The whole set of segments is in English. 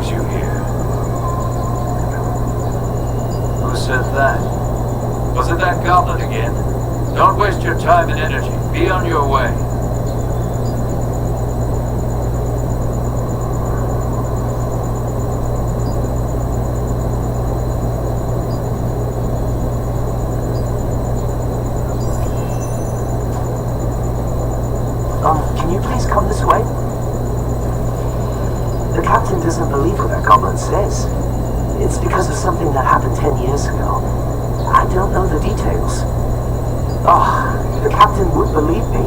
brings you here? Who said that? Was it that goblin again? Don't waste your time and energy. Be on your way. Can you please come this way? The captain doesn't believe what that goblin says. It's because of something that happened 10 years ago. I don't know the details. The captain would believe me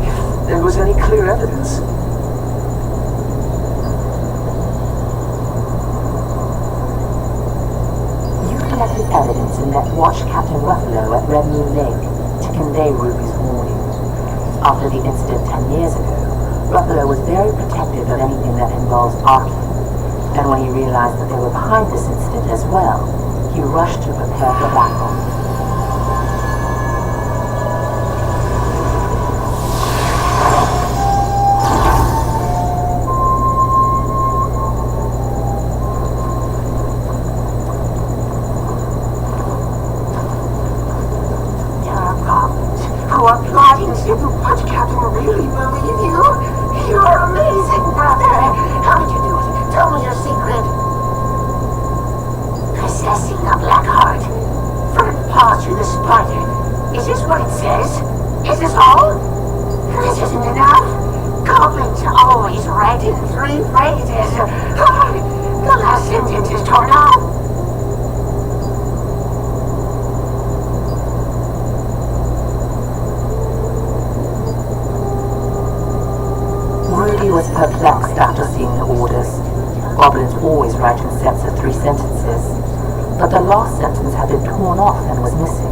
if there was any clear evidence. You collected evidence and met Watch Captain Ruffalo at Red Moon Lake to convey Ruby's warning. After the incident 10 years ago, Ruffalo was very protective of anything that involves Arkham, and when he realized that they were behind this incident as well, he rushed to prepare for battle. Who are plotting to watch Captain really believe you? You're amazing, brother. How did you do it? Tell me your secret. Possessing a black heart. Third paw through the spider. Is this what it says? Is this all? This isn't enough. Goblins always write in 3 phrases. The last sentence is torn off. Ruby was perplexed after seeing the orders. Goblins always write in sets of 3 sentences, but the last sentence had been torn off and was missing.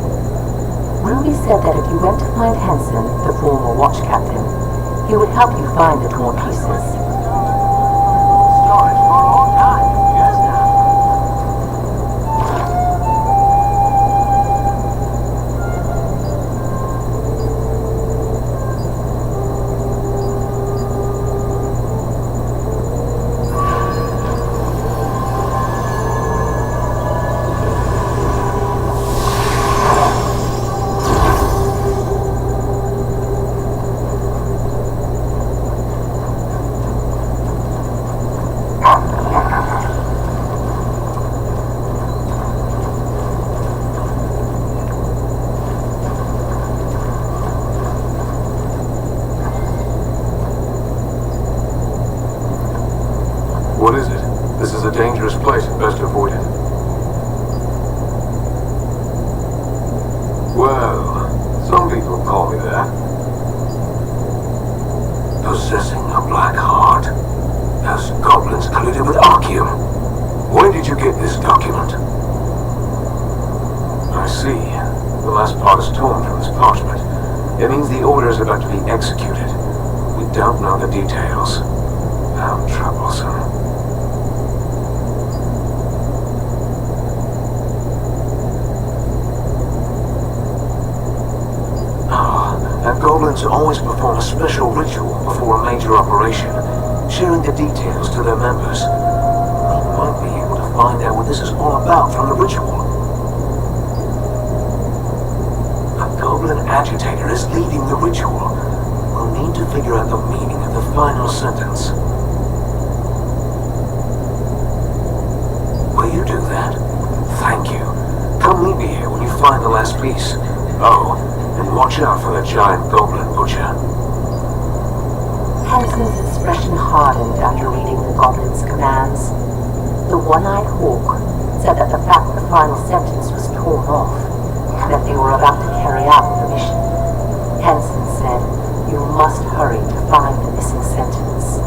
Ruby said that if you went to find Henson, the former watch captain, he would help you find the torn pieces. Storage for a long time. Yes, now. What is it? This is a dangerous place. Best avoid it. Well, some people call me that. Possessing a black heart. Those goblins colluded with Arkham. When did you get this document? I see. The last part is torn from this parchment. It means the order is about to be executed. We don't know the details. How troublesome. And goblins always perform a special ritual before a major operation, sharing the details to their members. We might be able to find out what this is all about from the ritual. A goblin agitator is leading the ritual. We'll need to figure out the meaning of the final sentence. Will you do that? Thank you. Come meet me here when you find the last piece. Oh, and watch out for the giant goblin butcher. Henson's expression hardened after reading the goblin's commands. The one-eyed hawk said that the fact the final sentence was torn off meant they were about to carry out the mission. Henson said, "You must hurry to find the missing sentence."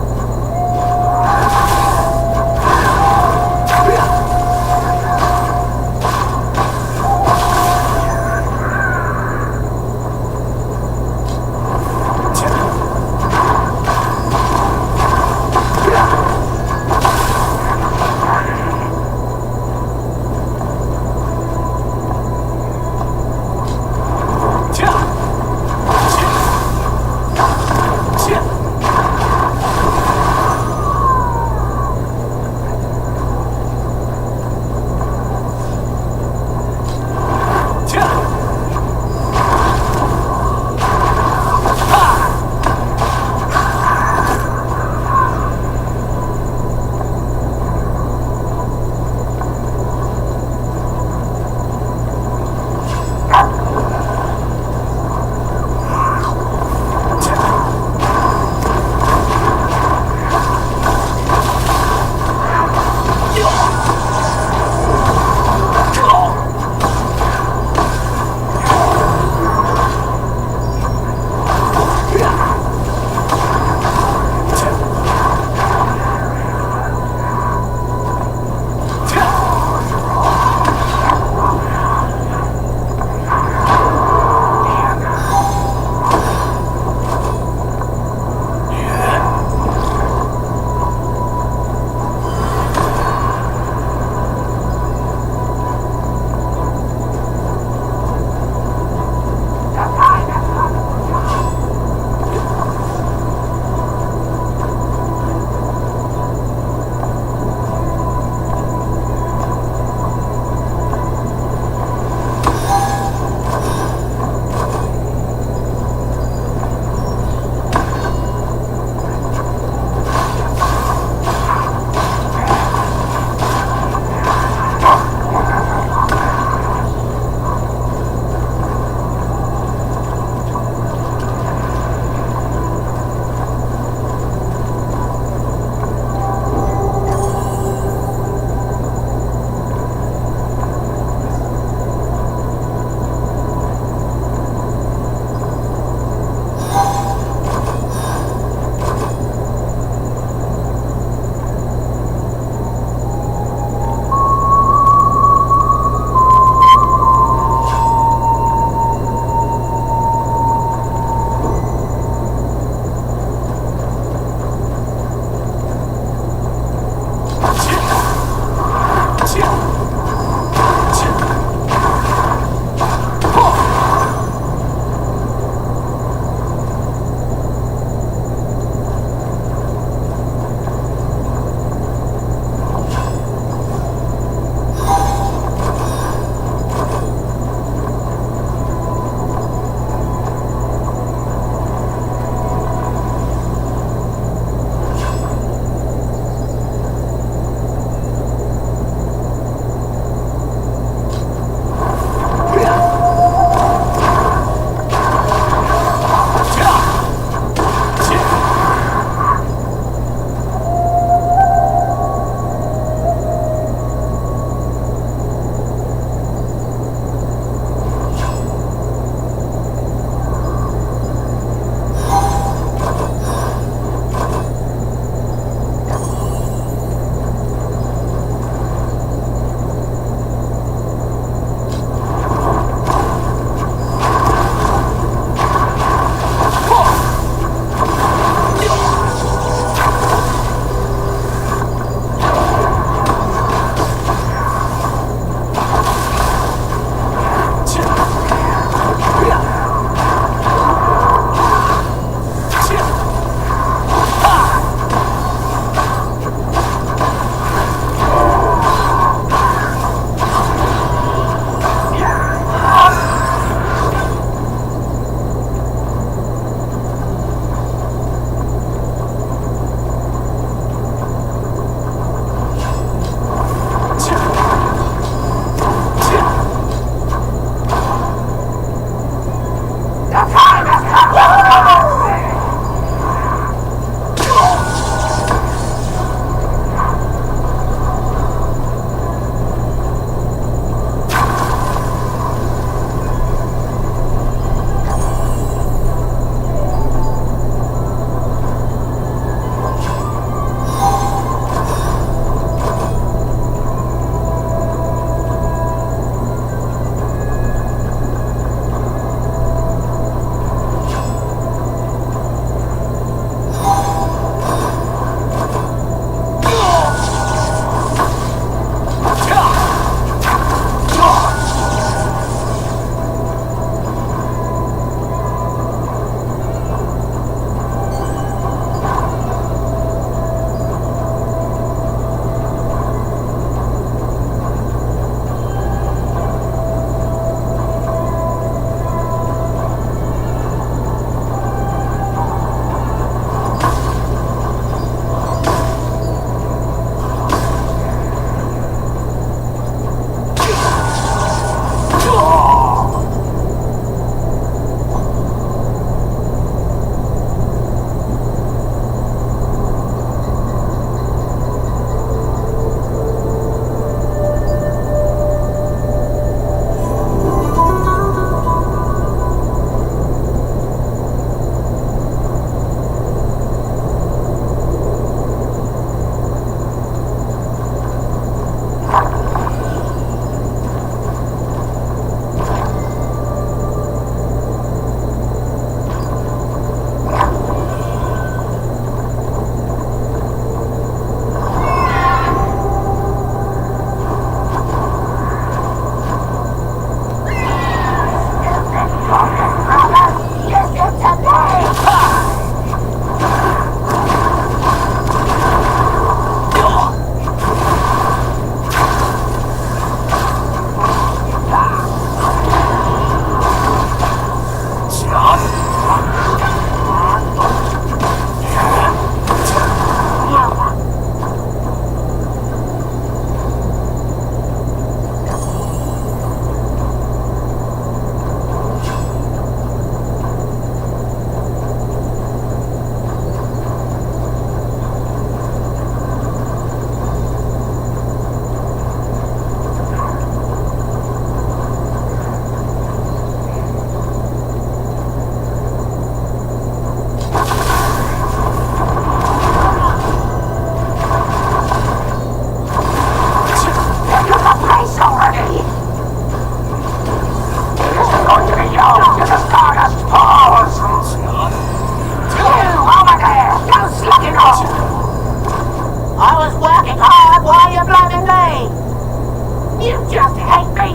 You just hate me.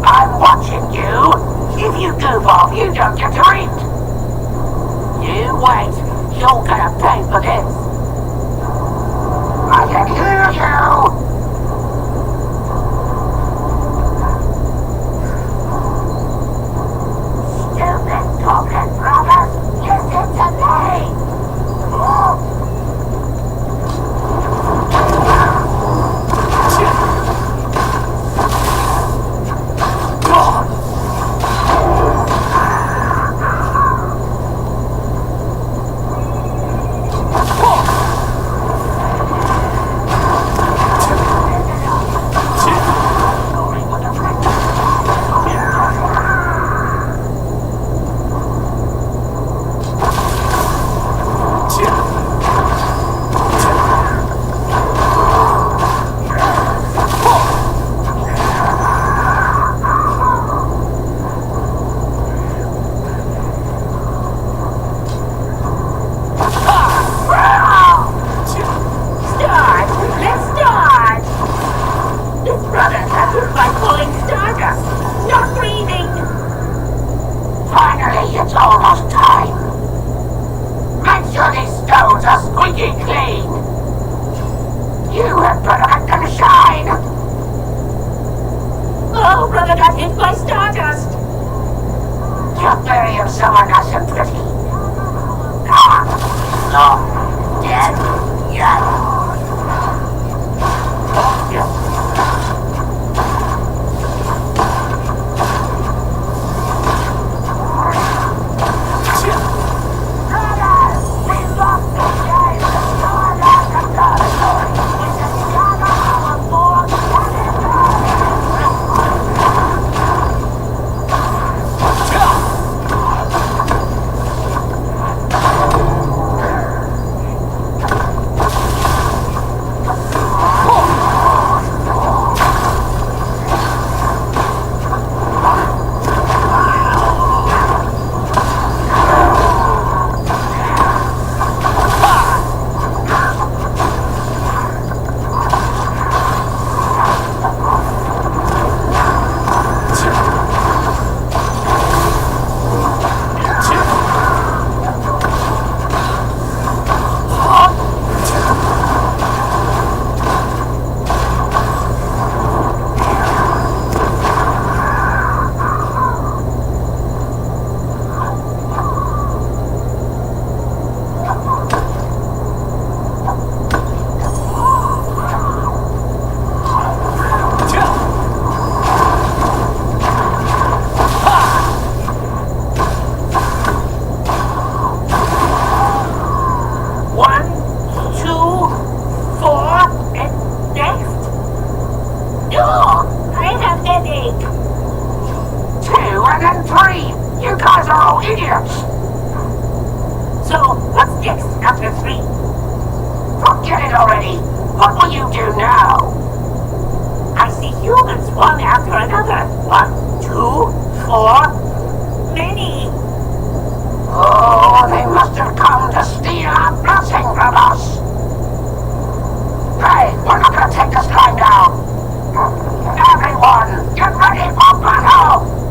I'm watching you. If you goof off, you don't get to eat. You wait. You're gonna pay for this. I can hear you. Stupid goblin brothers, listen to me. Finally, it's almost time. Make sure these stones are squeaky clean. You had better let them shine. Oh, brother, got hit by stardust. You're burying someone nice and pretty. Not dead yet. Idiots! So, what's next after 3? Forget it already! What will you do now? I see humans one after another. 1, 2, 4... many! Oh, they must have come to steal our blessing from us! Hey, we're not gonna take this line down! Everyone, get ready for battle!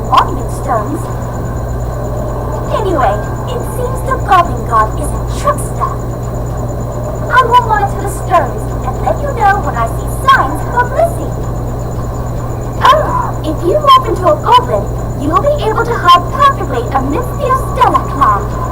monument stones. Anyway, it seems the Goblin God is a trickster. I will monitor the stones and let you know when I see signs of missing. Oh, if you morph into a goblin, you'll be able to hide perfectly amidst the Estella clan.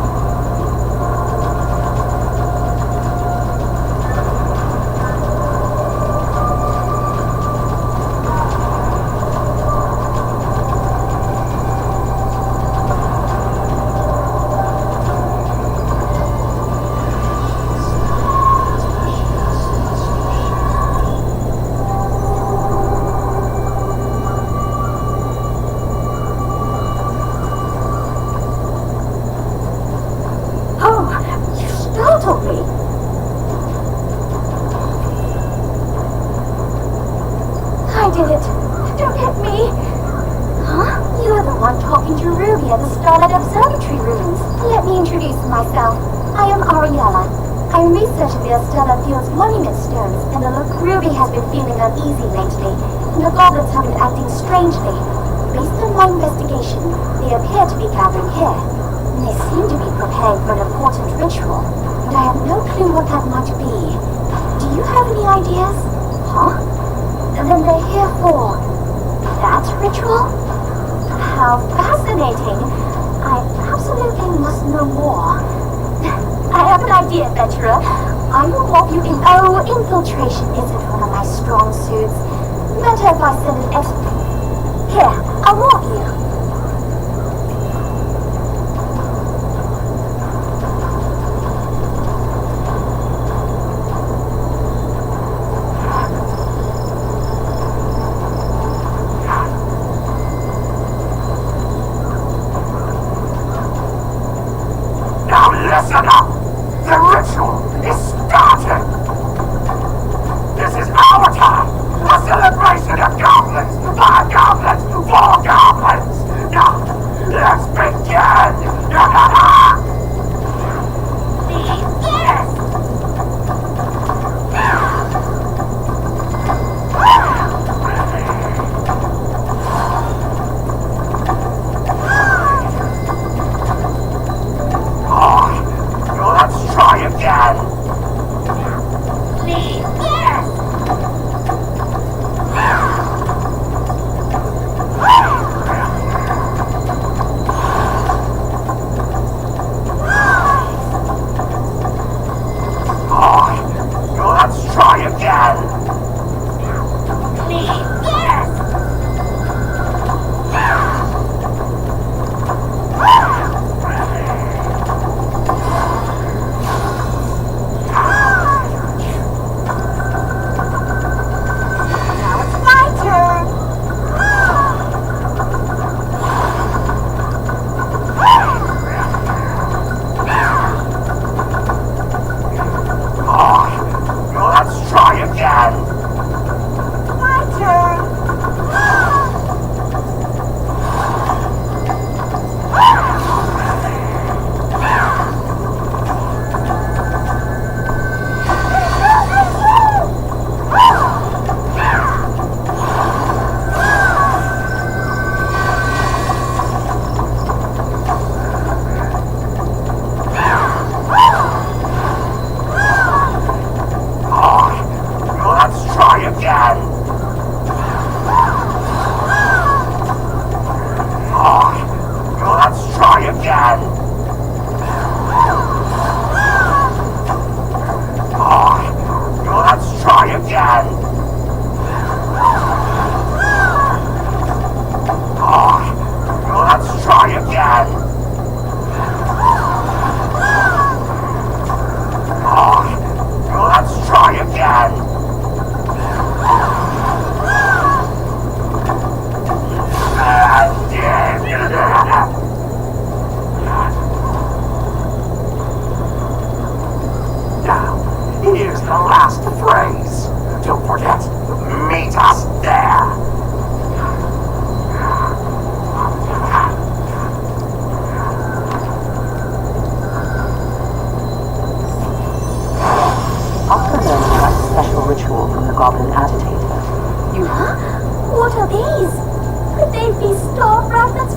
I did it. Don't hit me. Huh? You're the one talking to Ruby at the Starlight Observatory ruins. Let me introduce myself. I am Ariella. I'm researching the Estella Field's monument stones, and it looks Ruby has been feeling uneasy lately, and the goblins have been acting strangely. Based on my investigation, they appear to be gathering here, and they seem to be preparing for an important ritual, but I have no clue what that might be. Do you have any ideas? Huh? And then they're here for that ritual? How fascinating! I absolutely must know more. I have an idea, adventurer. I will morph you in. Oh, infiltration isn't one of my strong suits. Better if I send an expert. Here, I'll morph you. Listen up! The ritual is starting! This is our time! A celebration of goblins! By goblins! For goblins!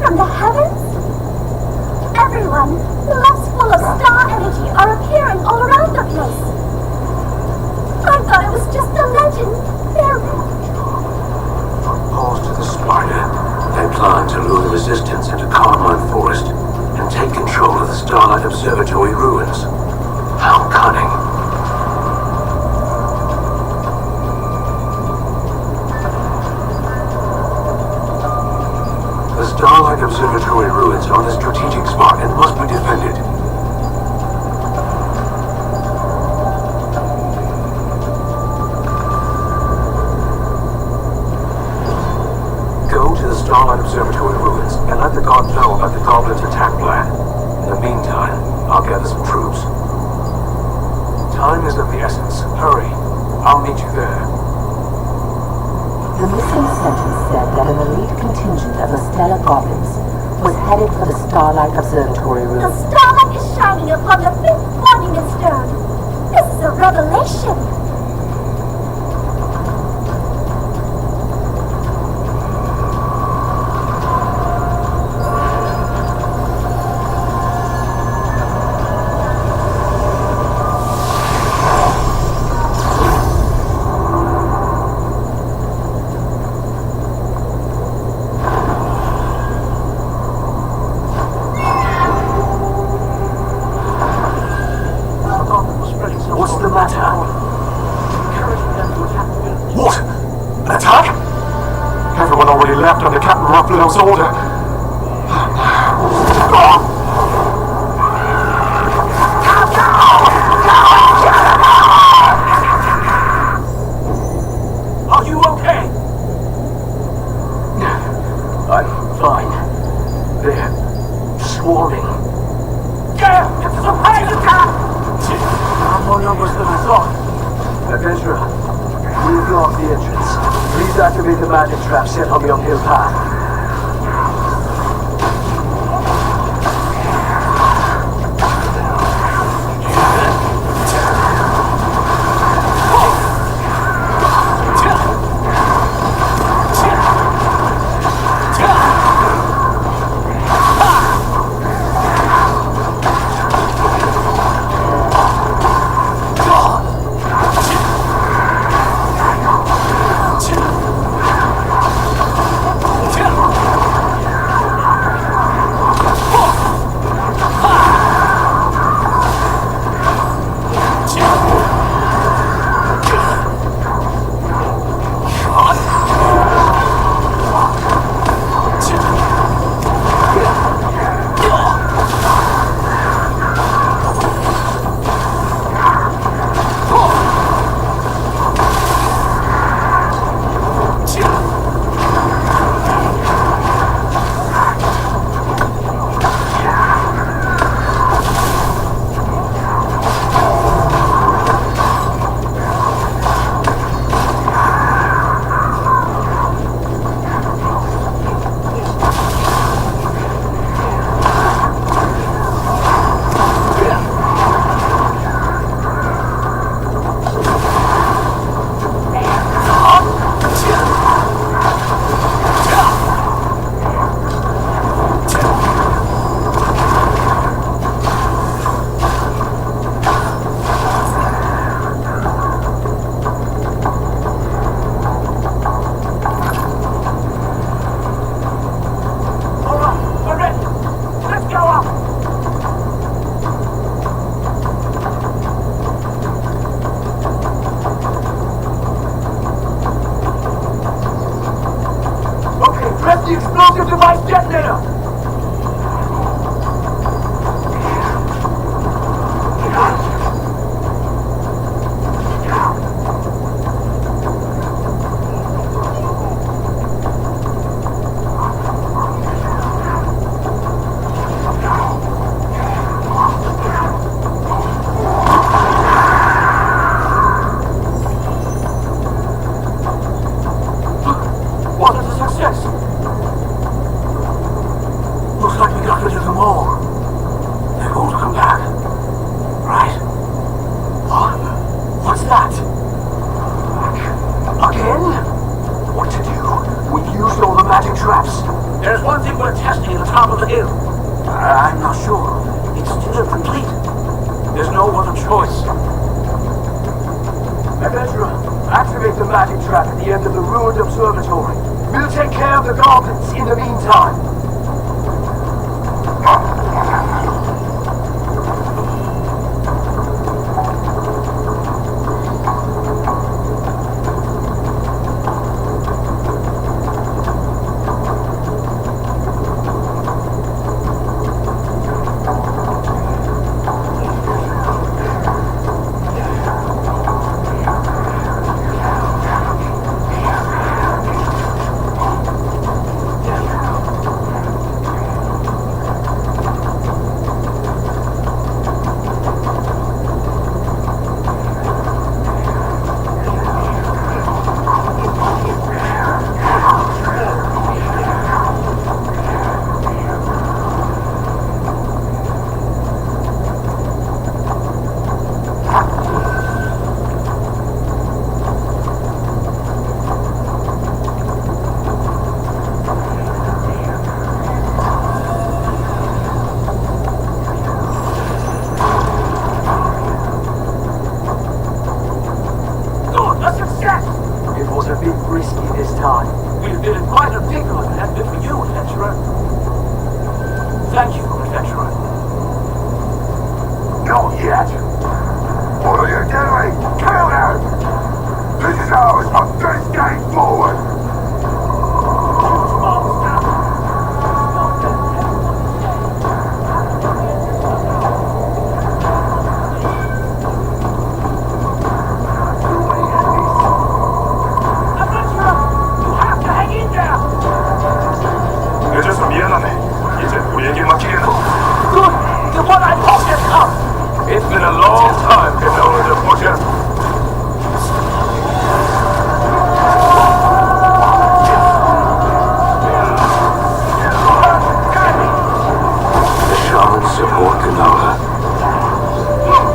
from the heavens? Everyone, lumps full of star energy are appearing all around the place. I thought it was just a legend. Pause to the spider. They plan to lure the resistance into Carmine Forest and take control of the Starlight Observatory ruins. How cunning. The Starlight Observatory ruins are the strategic spot and must be defended. Go to the Starlight Observatory ruins and let the guard know about the Goblin's attack plan. In the meantime, I'll gather some troops. Time is of the essence. Hurry. I'll meet you there. The missing sentence said that an elite contingent of the Stellar Goblins was headed for the Starlight Observatory The ruins. starlight is shining upon the fifth monument stone. This is a revelation. What's the matter? What? An attack? Everyone already left under Captain Ruffalo's order. Are you okay? I'm fine. They're swarming. It's a surprise attack! More numbers than I thought. Adventurer, we've blocked the entrance. Please activate the magic trap set on the uphill path. The explosive device detonator! What a success! Looks like we got rid of them all. They're going to come back. Right. What's that? Again? What to do? We've used all the magic traps. There's one thing we're testing at the top of the hill. I'm not sure. It's still incomplete. There's no other choice. Adventurer, activate the magic trap at the end of the ruined observatory. We'll take care of the goblins in the meantime. It's been a long time, Canola de Butcher. Support Ganola.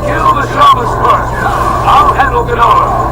Kill the shamans first. I'll handle Ganola.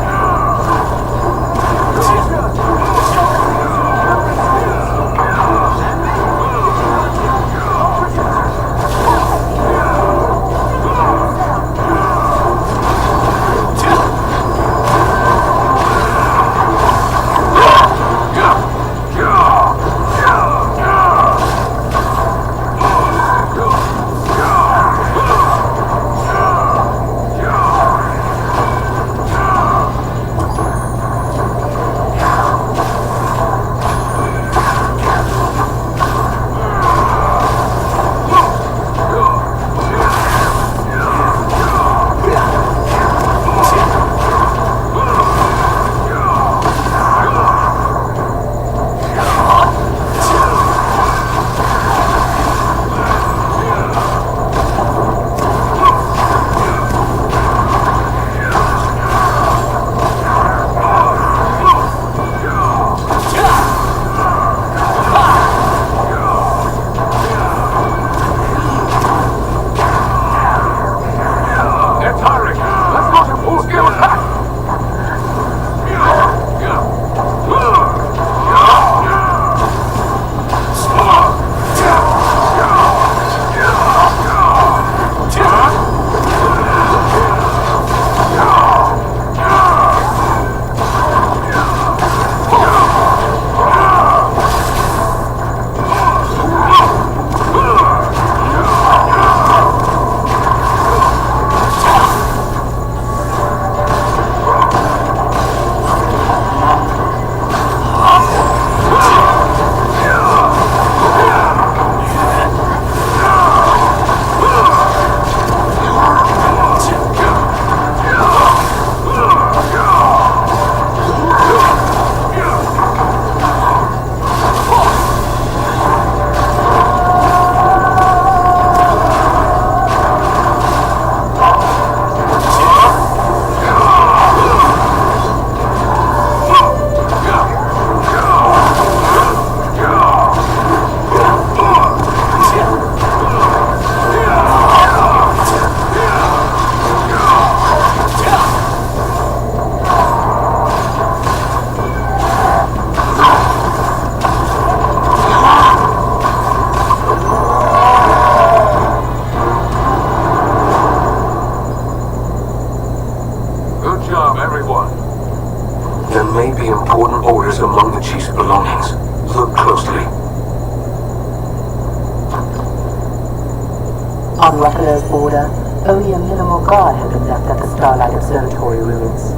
On Ruffalo's order, only a minimal guard had been left at the Starlight Observatory ruins.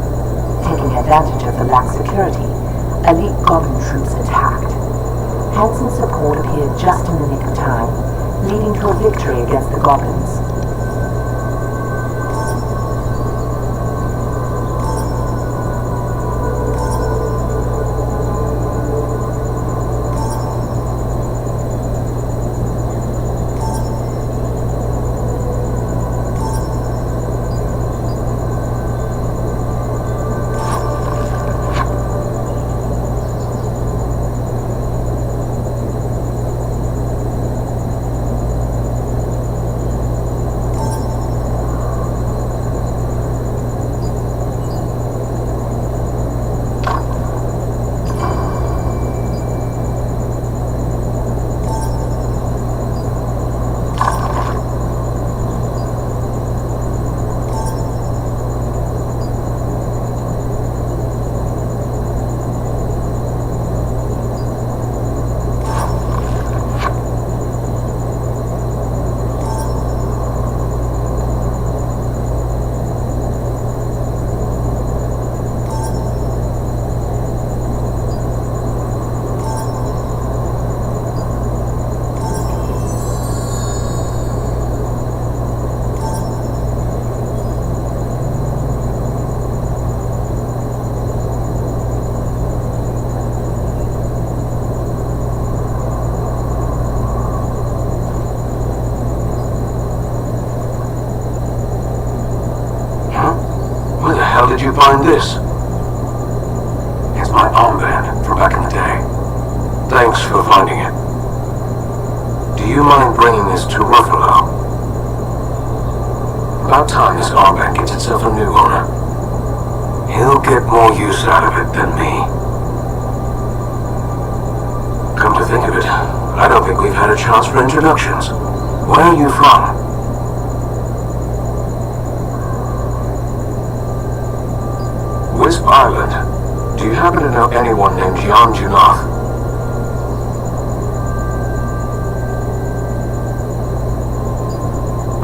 Taking advantage of the lax security, elite Goblin troops attacked. Hansen's support appeared just in the nick of time, leading to a victory against the Goblins. How did you find this? It's my armband from back in the day. Thanks for finding it. Do you mind bringing this to Ruffalo? About time this armband gets itself a new owner. He'll get more use out of it than me. Come to think of it, I don't think we've had a chance for introductions. Where are you from? Wisp Island. Do you happen to know anyone named Jan Junath?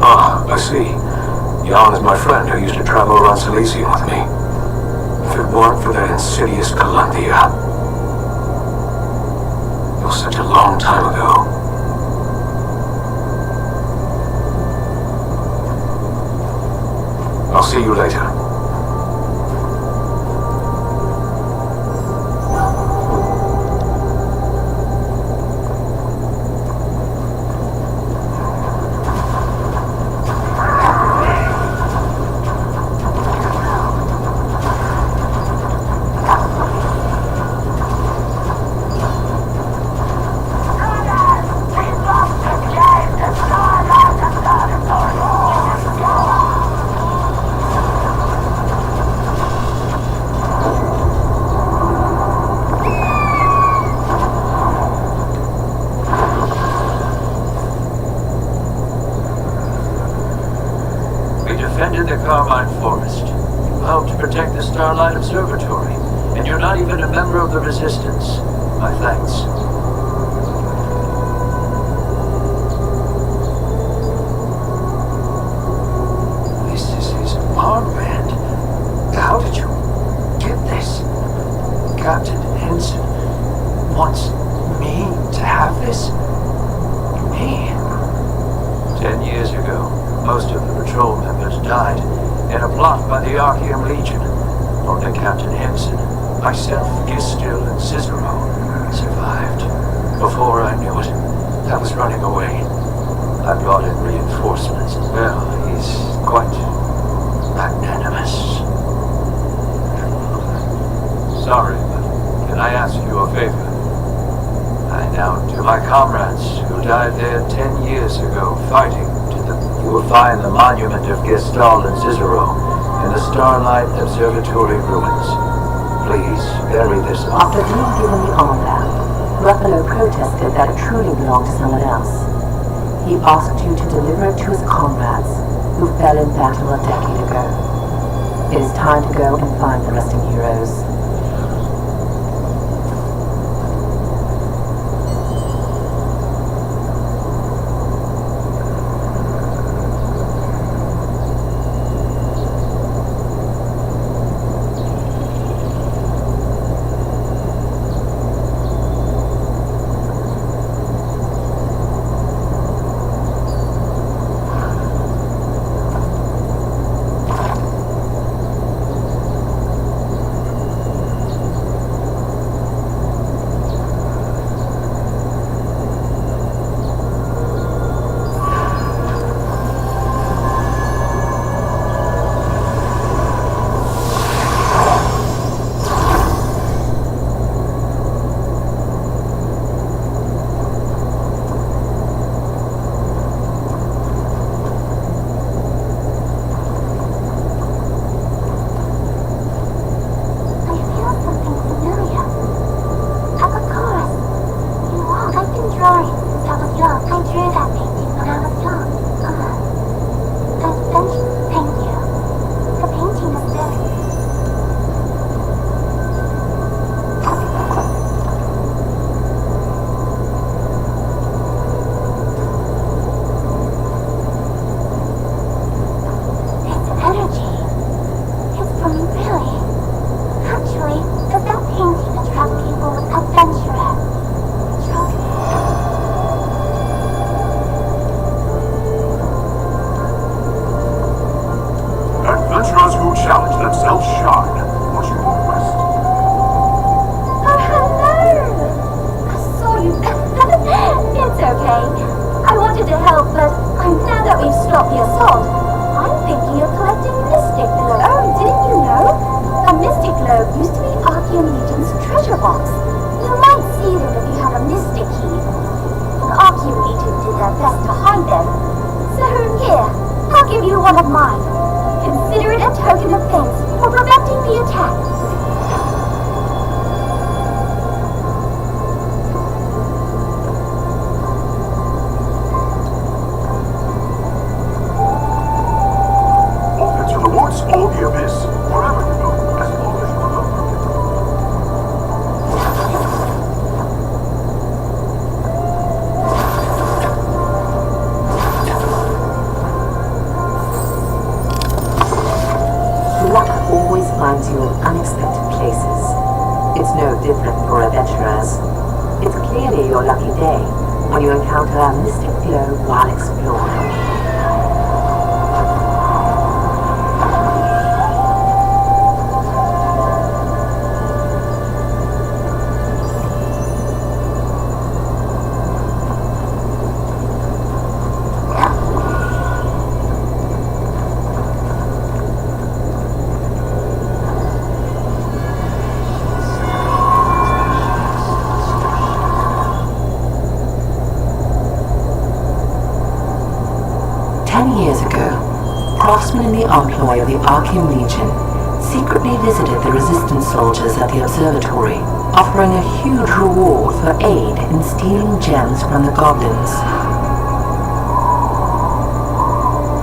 Ah, I see. Jan is my friend who used to travel around Silesian with me. If it weren't for that insidious Calanthea. It was such a long time ago. I'll see you later. The Carmine Forest. You helped protect the Starlight Observatory, and you're not even a member of the Resistance. My thanks. This is his armband. How did you get this? Captain Henson wants me to have this? Me? 10 years ago, most of the patrol members died in a plot by the Archeum Legion. Only Captain Henson, myself, Gistil, and Cicero survived. Before I knew it, I was running away. I brought in reinforcements. Well, he's quite magnanimous. Sorry, but can I ask you a favor? I now, to my comrades who died there 10 years ago fighting, you will find the monument of Gestalt and Cicero in the Starlight Observatory ruins. Please bury this After being given the armband, Ruffalo protested that it truly belonged to someone else. He asked you to deliver it to his comrades, who fell in battle a decade ago. It is time to go and find the resting heroes. to help, but now that we've stopped the assault, I'm thinking of collecting Mystic Globe. Oh, didn't you know? A Mystic Globe used to be Archean Legion's treasure box. You might see them if you have a Mystic Key. The Archean Legion did their best to hide them. So here, I'll give you one of mine. Consider it a token of thanks for preventing the attack. Off into the woods or the abyss, wherever you go, as long as you remember. 'Luck always finds you in unexpected places. It's no different for adventurers. It's clearly your lucky day when you encounter a mystic glow while exploring. Craftsmen in the employ of the Archean Legion secretly visited the resistance soldiers at the observatory, offering a huge reward for aid in stealing gems from the goblins.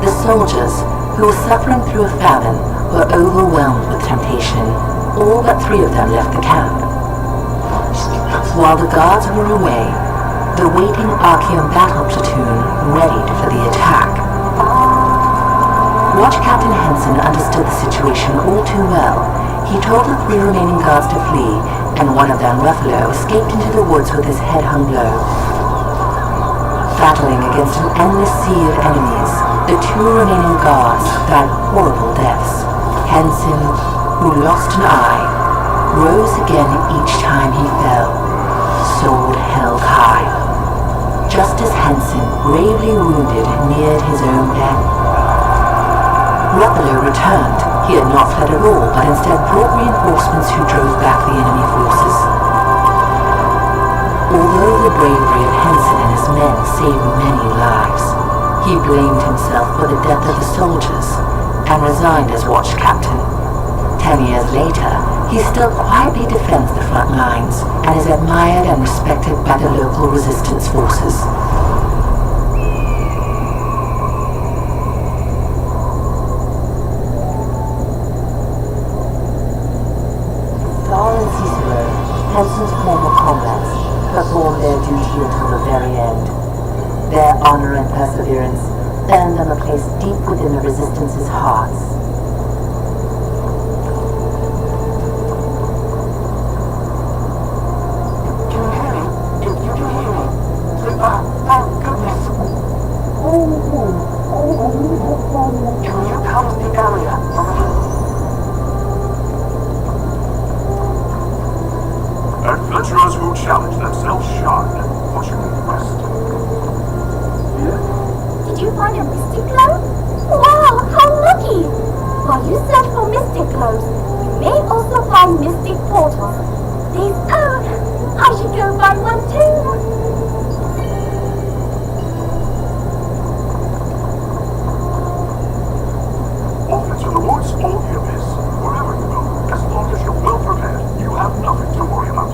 The soldiers, who were suffering through a famine, were overwhelmed with temptation. All but 3 of them left the camp. While the guards were away, the waiting Archean battle platoon readied for the attack. Watch Captain Henson understood the situation all too well. He told the 3 remaining guards to flee, and one of them, Ruffalo, escaped into the woods with his head hung low. Battling against an endless sea of enemies, the 2 remaining guards died horrible deaths. Henson, who lost an eye, rose again each time he fell, sword held high. Just as Henson, gravely wounded, neared his own death, Ruffalo returned. He had not fled at all, but instead brought reinforcements who drove back the enemy forces. Although the bravery of Henson and his men saved many lives, he blamed himself for the death of the soldiers and resigned as watch captain. 10 years later, he still quietly defends the front lines and is admired and respected by the local resistance forces. Henson's former comrades performed their duty until the very end. Their honor and perseverance earned them a place deep within the Resistance's hearts. Can you hear me? If you can hear me, thank goodness. Can you come to the area? Adventurers who challenge themselves shine. What you request? Did you find a Mystic Globe? Wow, how lucky! While you search for Mystic Globes, you may also find Mystic Portals. These, I should go find one too! Off into the woods or the abyss, wherever you go, as long as you're well prepared, you have nothing to worry about.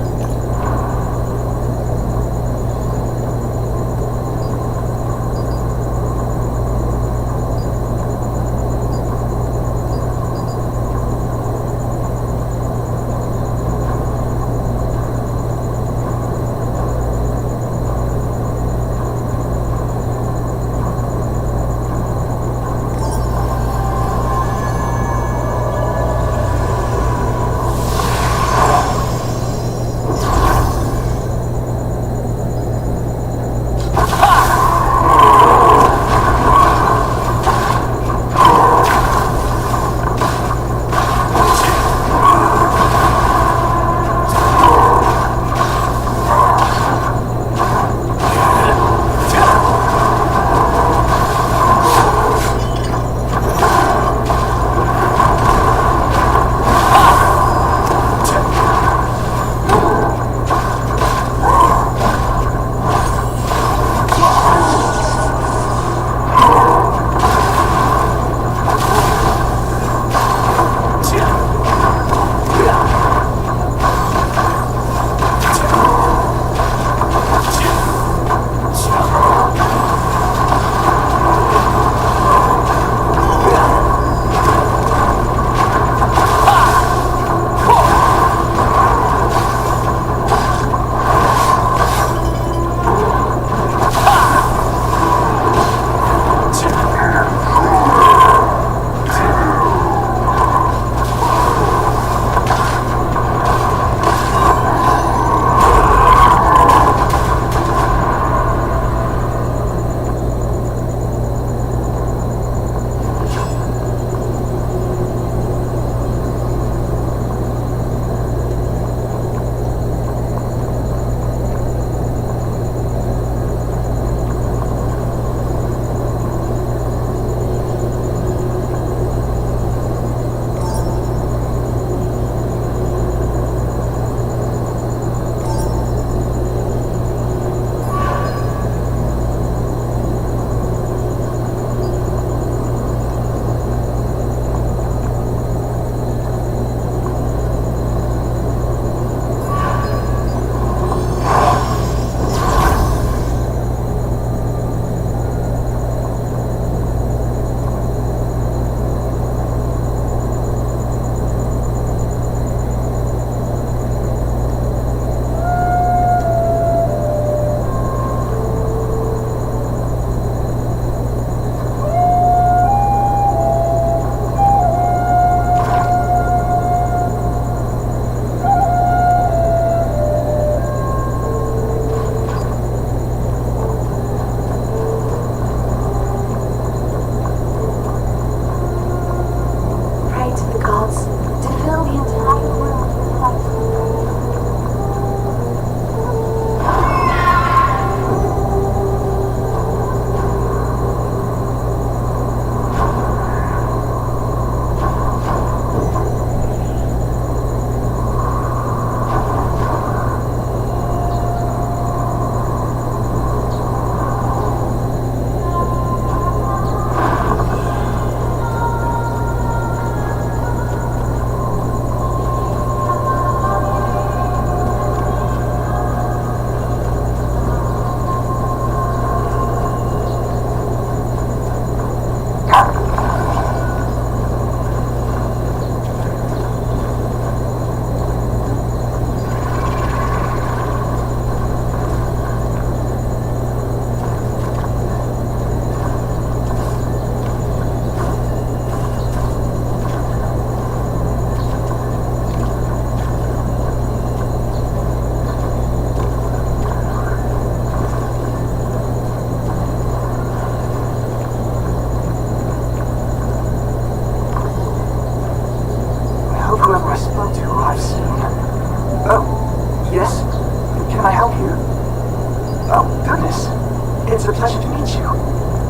meet you.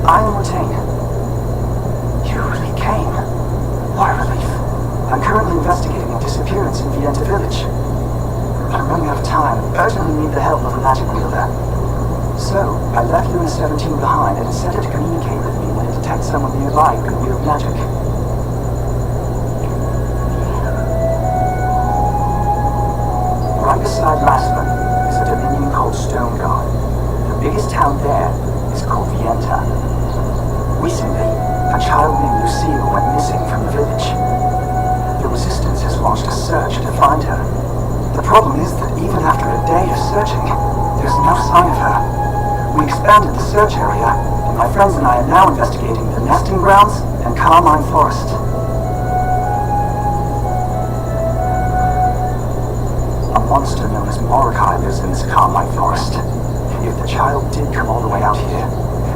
I am Retain. You really came. What a relief. I'm currently investigating a disappearance in Vienta village. I'm running out of time. Urgently need the help of a magic wielder. So, I left Luna 17 behind and set her to communicate with me when it detects someone nearby who can wield magic. Right beside Laslan is a dominion called Stoneguard. The biggest town there is called Vienta. Recently, a child named Lucille went missing from the village. The Resistance has launched a search to find her. The problem is that even after a day of searching, there's no sign of her. We expanded the search area, and my friends and I are now investigating the nesting grounds and Carmine Forest. A monster known as Morokai lives in this Carmine Forest. If the child did come all the way out here,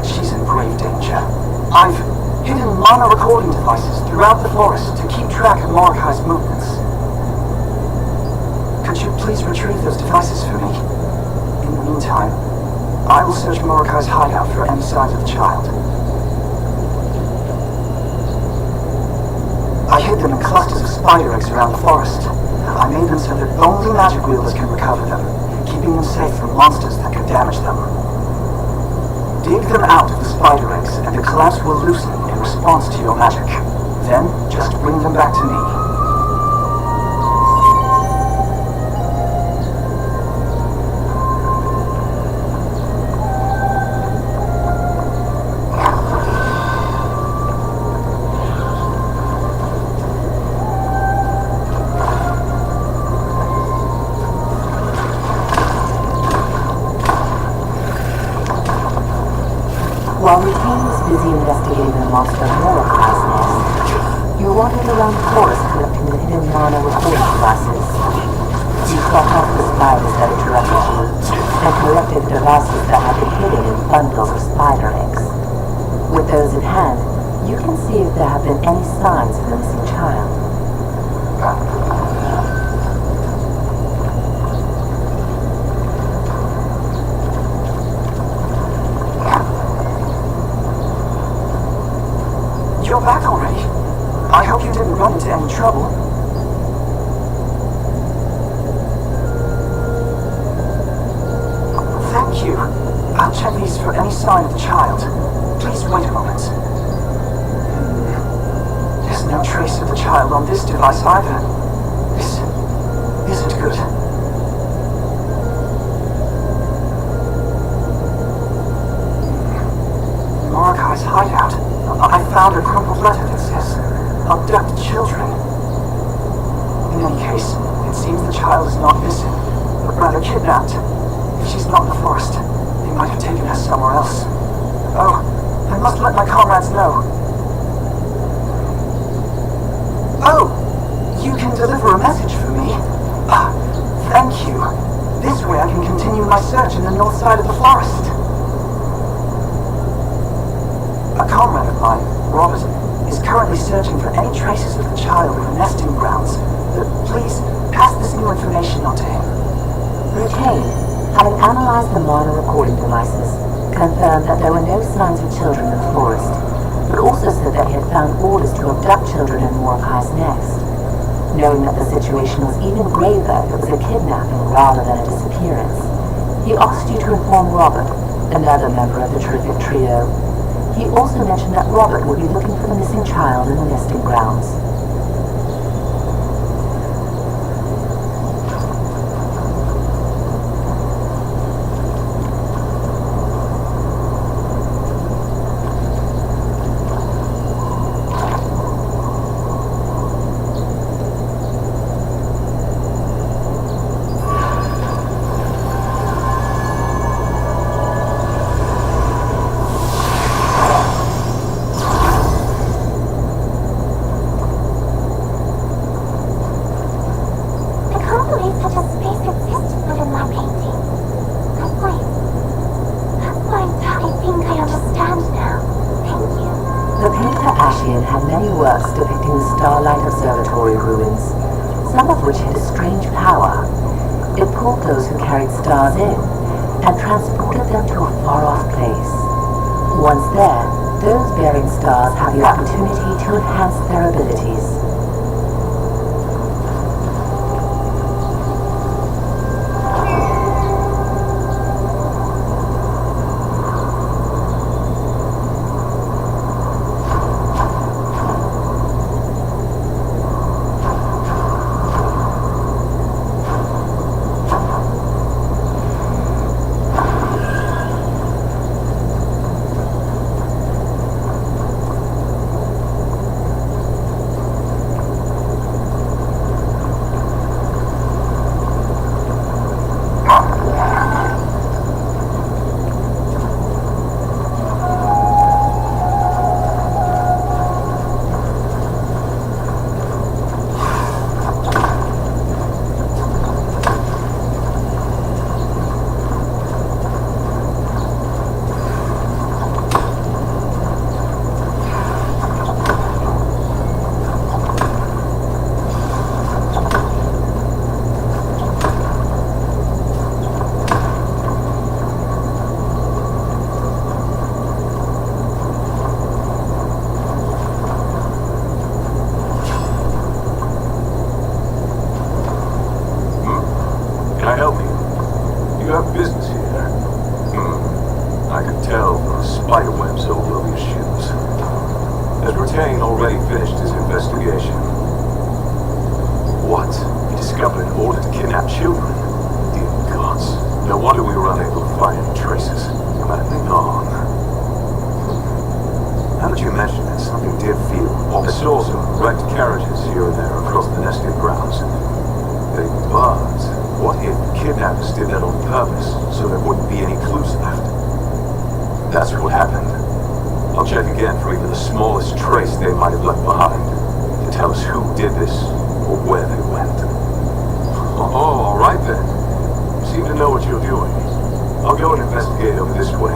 she's in grave danger. I've hidden mana recording devices throughout the forest to keep track of Morokai's movements. Could you please retrieve those devices for me? In the meantime, I will search Morokai's hideout for any signs of the child. I hid them in clusters of spider eggs around the forest. I made them so that only magic wielders can recover them, keeping them safe from monsters that could damage them. Dig them out of the spider eggs and the collapse will loosen in response to your magic. Then, just bring them back to me. While Retain was busy investigating the monster Morokai's nest, you wandered around the forest collecting the hidden mana recording devices. You fought off the spiders that interrupted you, and collected the devices that had been hidden in bundles of spider eggs. With those in hand, you can see if there have been any signs of the missing child. You're back already. I hope you didn't run into any trouble. Thank you. I'll check these for any sign of the child. Please wait a moment. There's no trace of the child on this device either. This isn't good. Morokai's hideout. I found a crumpled letter that says, "Abduct children." In any case, it seems the child is not missing, but rather kidnapped. If she's not in the forest, they might have taken her somewhere else. Oh, I must let my comrades know. Oh, you can deliver a message for me? Thank you. This way I can continue my search in the north side of the forest. A comrade of mine, Robert, is currently searching for any traces of the child in the nesting grounds. Please, pass this new information on to him. Retain, having analyzed the mana recording devices, confirmed that there were no signs of children in the forest, but also said that he had found orders to abduct children in Morokai's nest. Knowing that the situation was even graver if it was a kidnapping rather than a disappearance, he asked you to inform Robert, another member of the terrific trio. He also mentioned that Robert would be looking for the missing child in the nesting grounds. Had many works depicting the Starlight Observatory ruins, some of which had a strange power. It pulled those who carried stars in and transported them to a far-off place. Once there, those bearing stars have the opportunity to enhance their abilities. Can I help you? You have business here. I can tell from the spider webs all over your shoes. Has Brattain already finished his investigation? What? He discovered an order to kidnap children? Dear gods. No wonder we were unable to find any traces. Maddening on. Now that you mention it, something did feel off. I saw some wrecked carriages here and there across the nesting grounds. But what if the kidnappers did that on purpose, so there wouldn't be any clues left? That's what happened. I'll check again for even the smallest trace they might have left behind, to tell us who did this, or where they went. Oh, all right then. You seem to know what you're doing. I'll go and investigate over this way.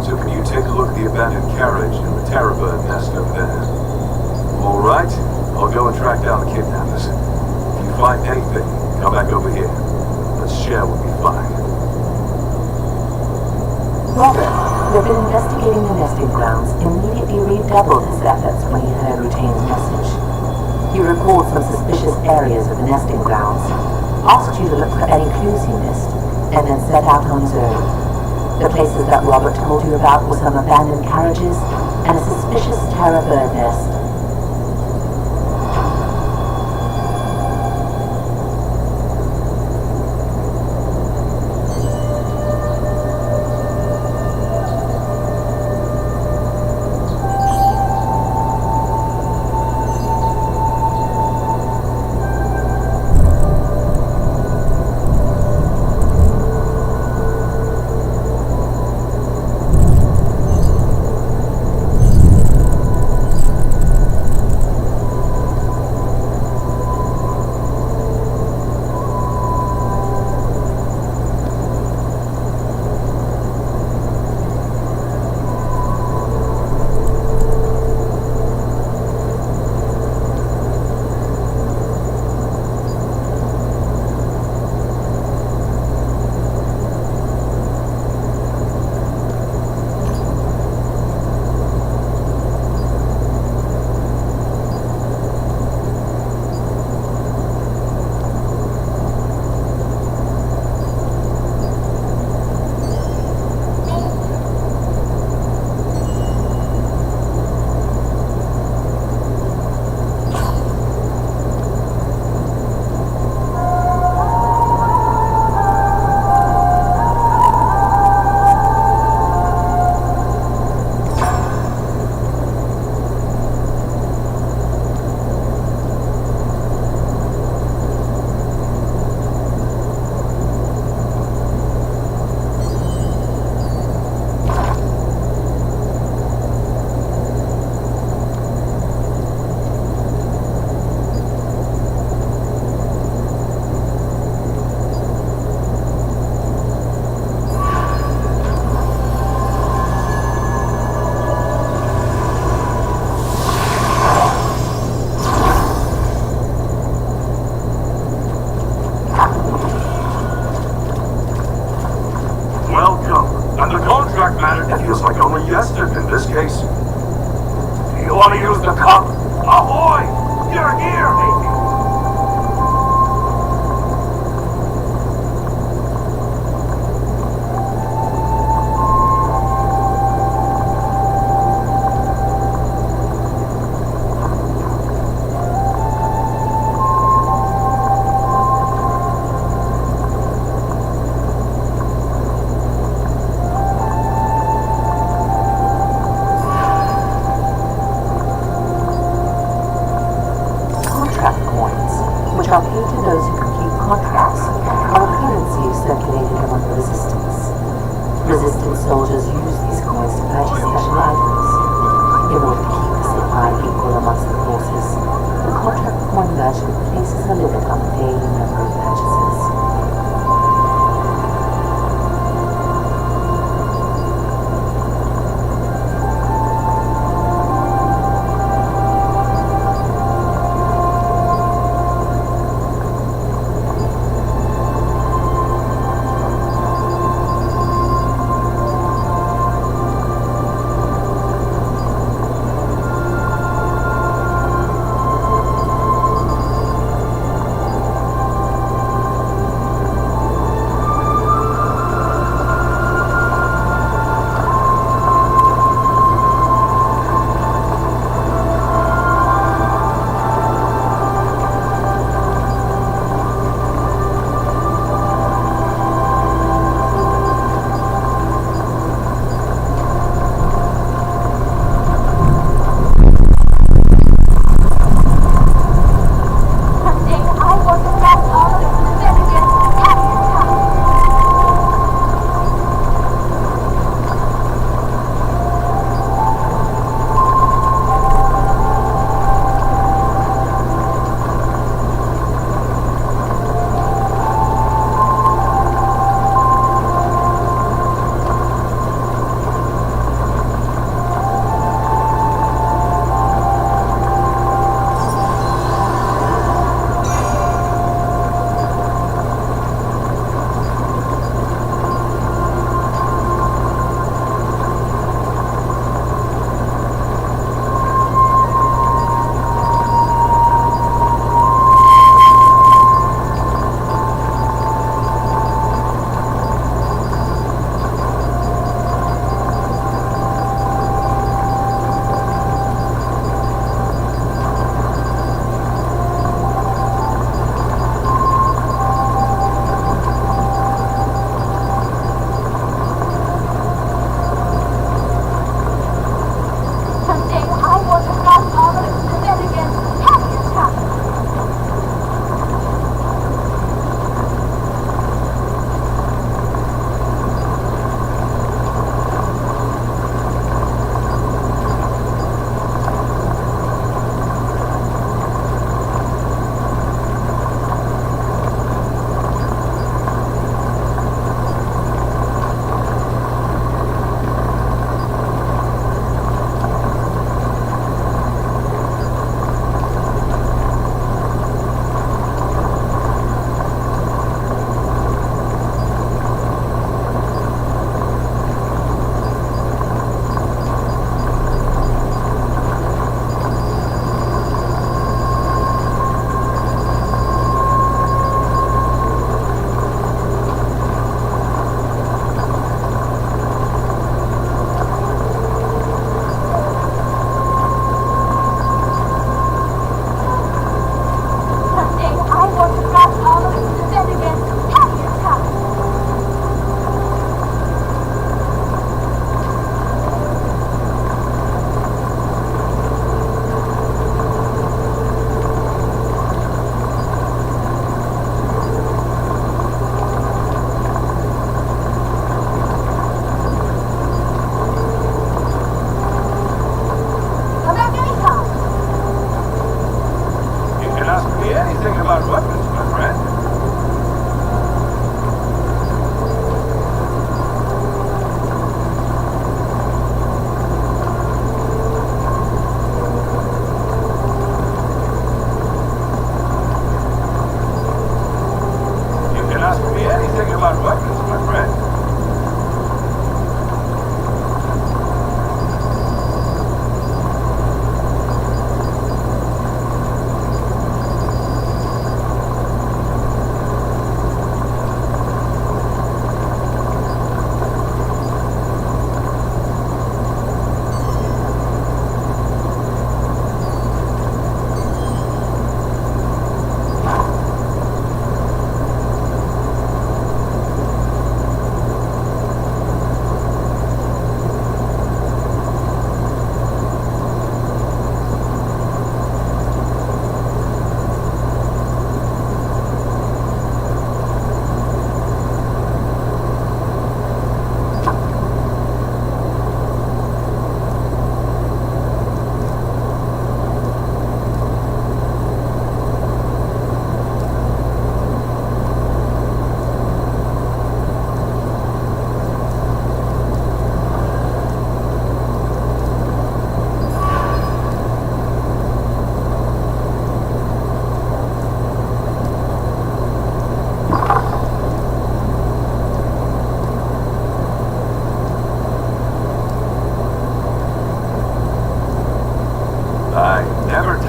So can you take a look at the abandoned carriage and the terror bird nest over there? All right. I'll go and track down the kidnappers. If you find anything, come back over here. Let's share what we find. Robert, who had been investigating the nesting grounds, immediately redoubled his efforts when he heard Ruttain's message. He recalled some suspicious areas of the nesting grounds, asked you to look for any clues he missed, and then set out on his own. The places that Robert told you about were some abandoned carriages and a suspicious terror bird nest. in this case? You want to use the cup? Ahoy! You're here, baby!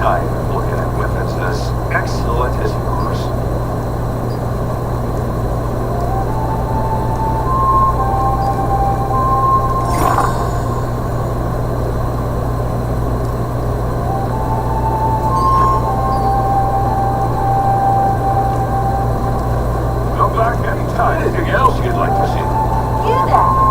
time looking at weapons as excellent as yours. Come back anytime. Anything else you'd like to see? You there.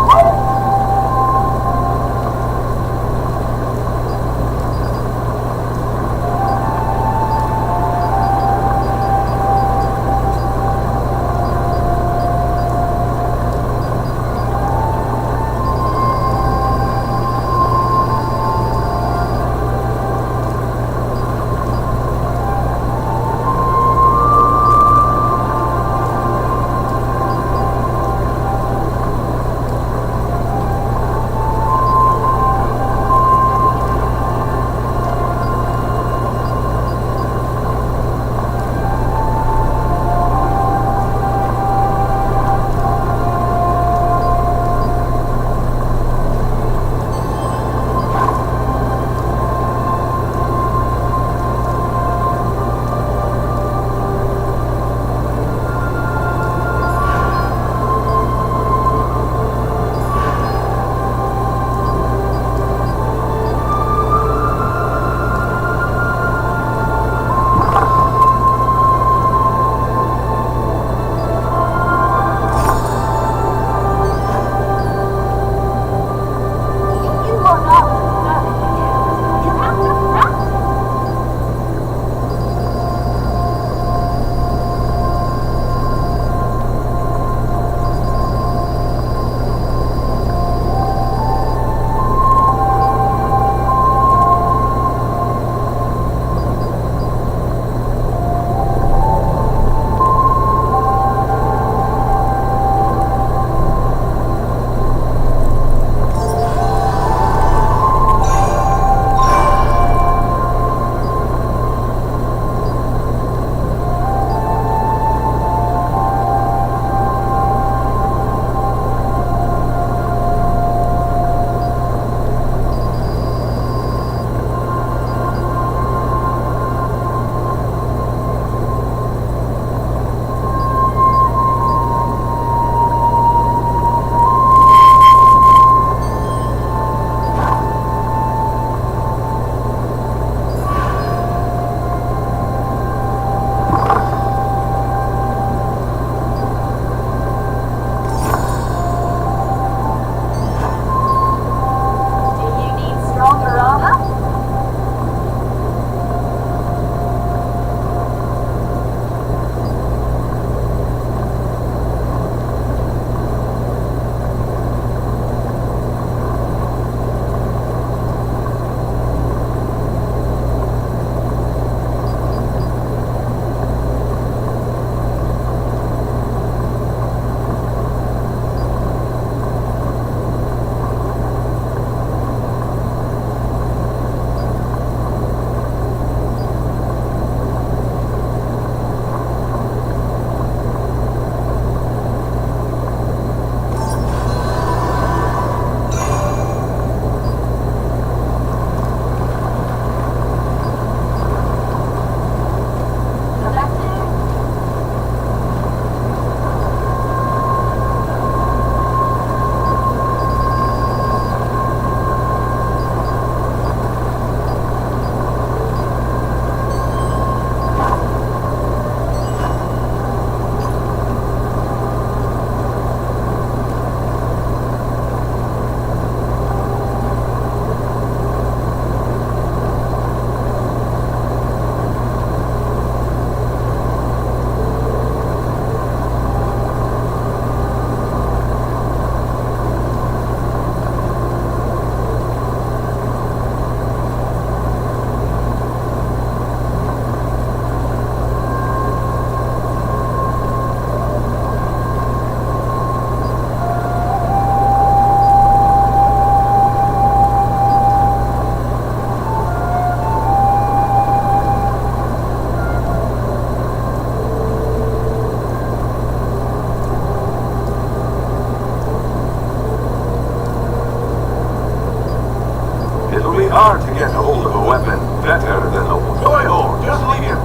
hard to get hold of a weapon better than a... Toyho, just leave your...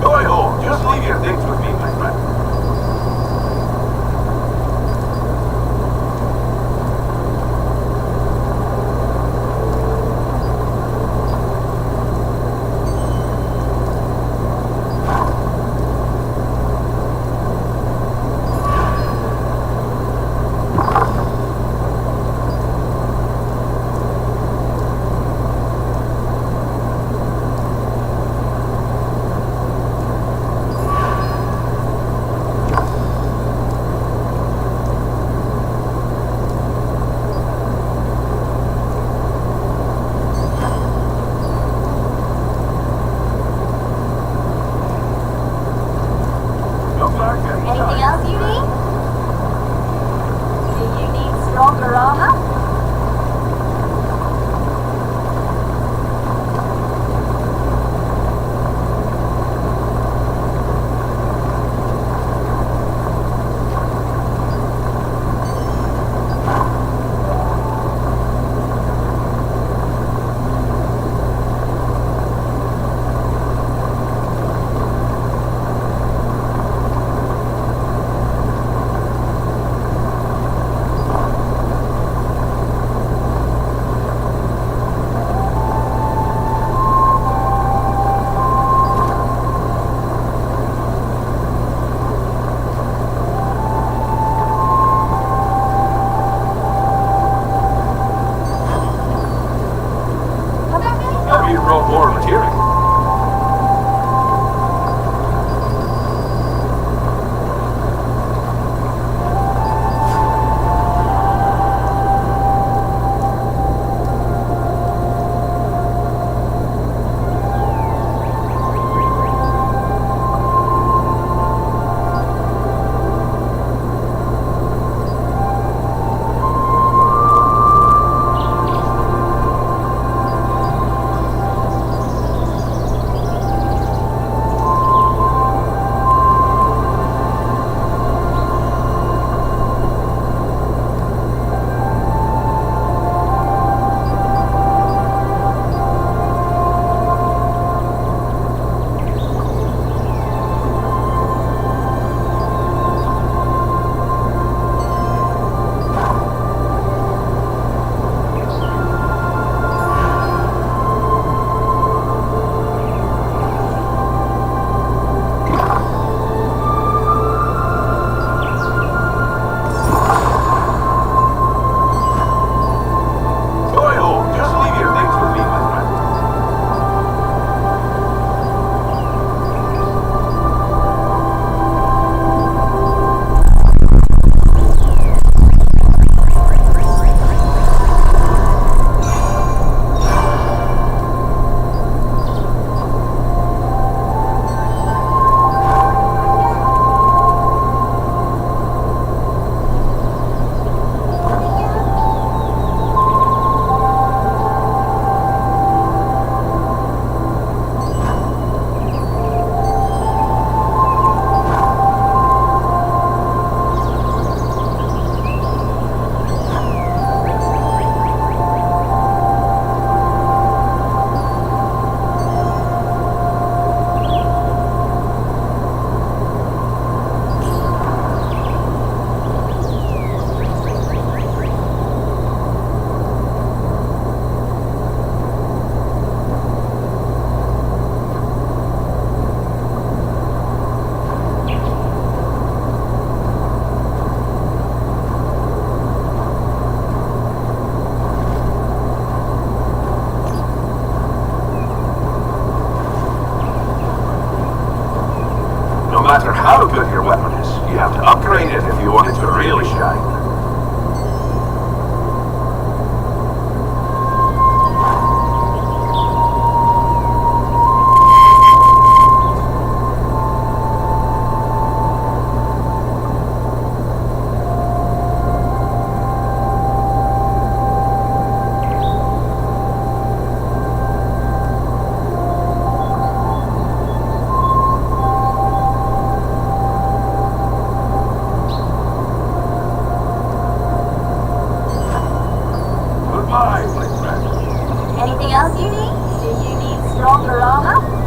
Toyho, just leave your things with me, my friend. Anything else you need? Do you need stronger armor? You brought more material. No matter how good your weapon is, you have to upgrade it if you want it to really shine. else you need? Do you need stronger armor?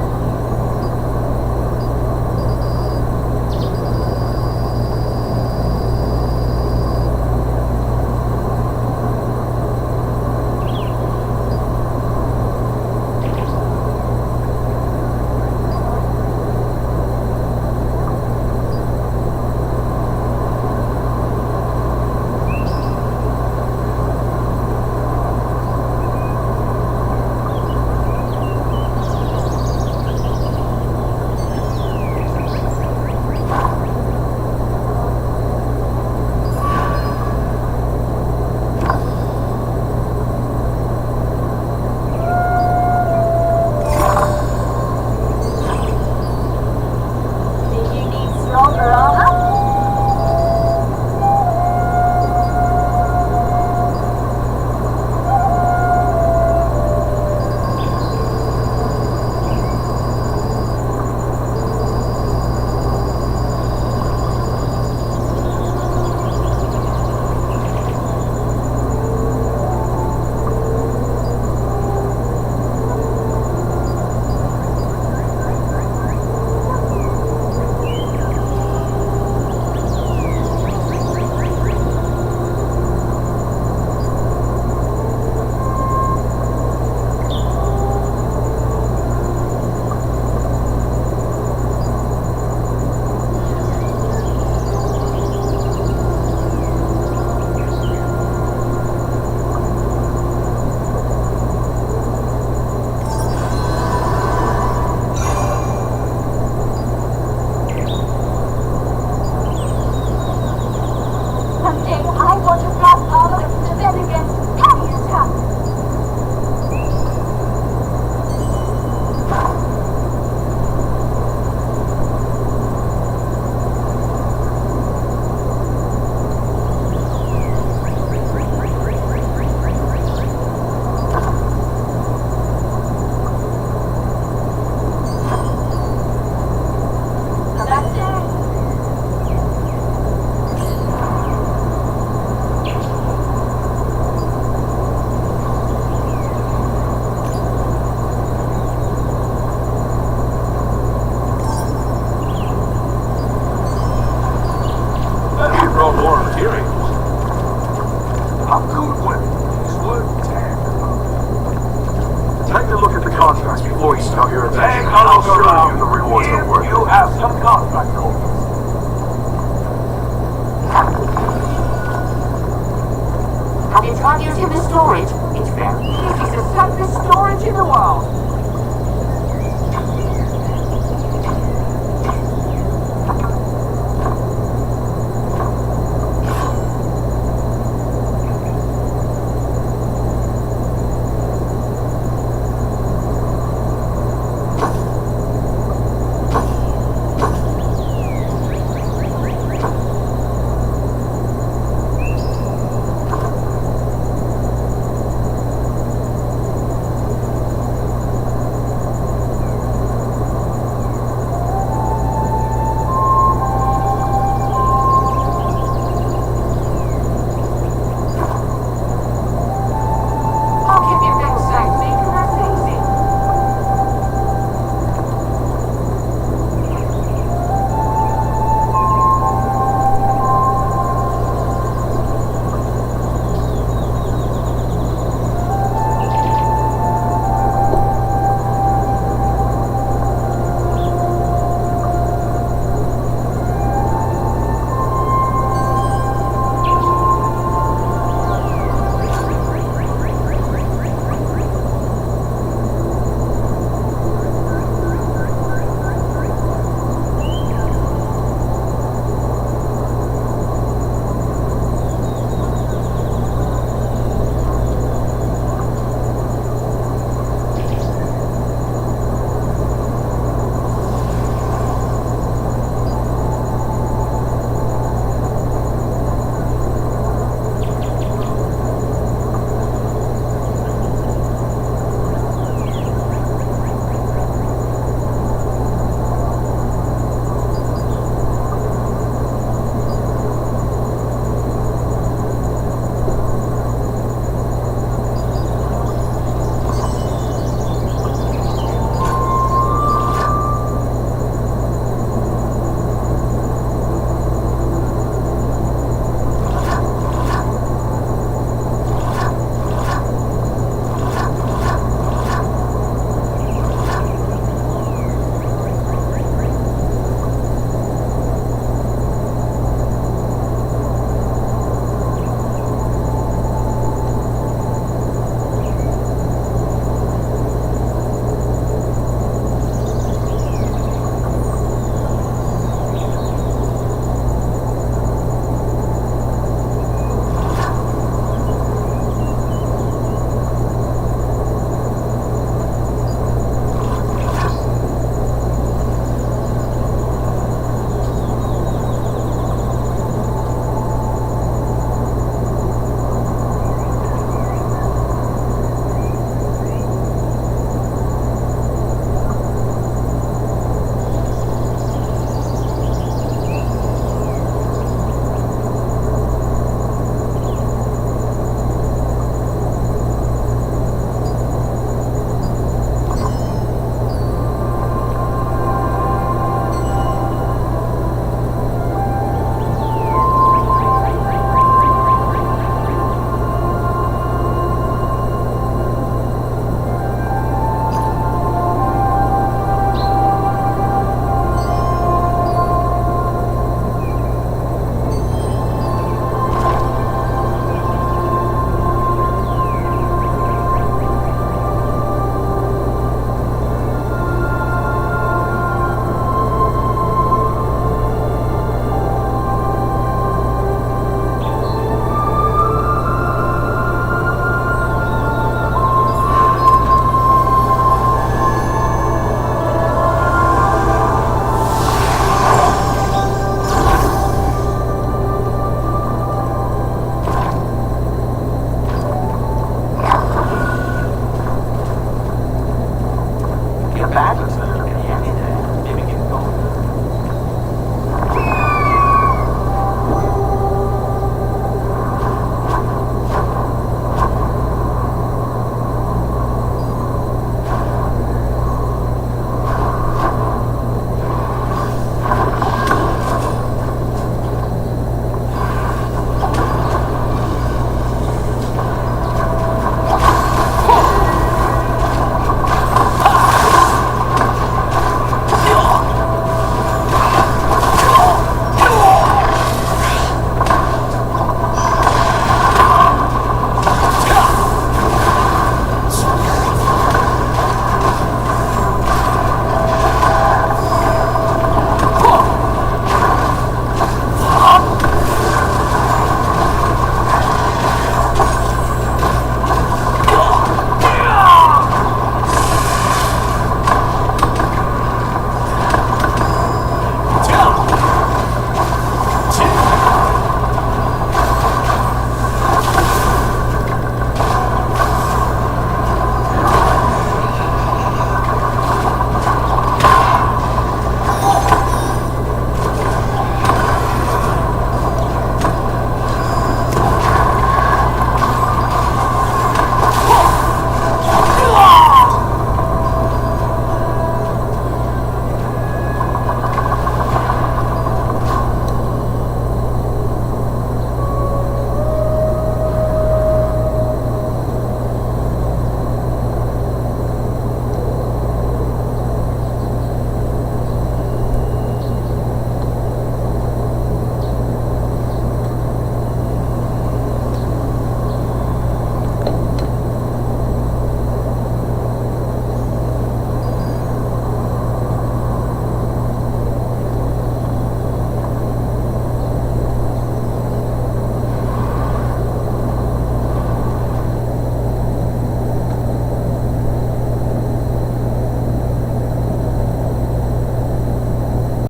before you start your adventure. I'll show you the rewards are worth. You have some contract holders. Have you tried using the storage? It's very easy to set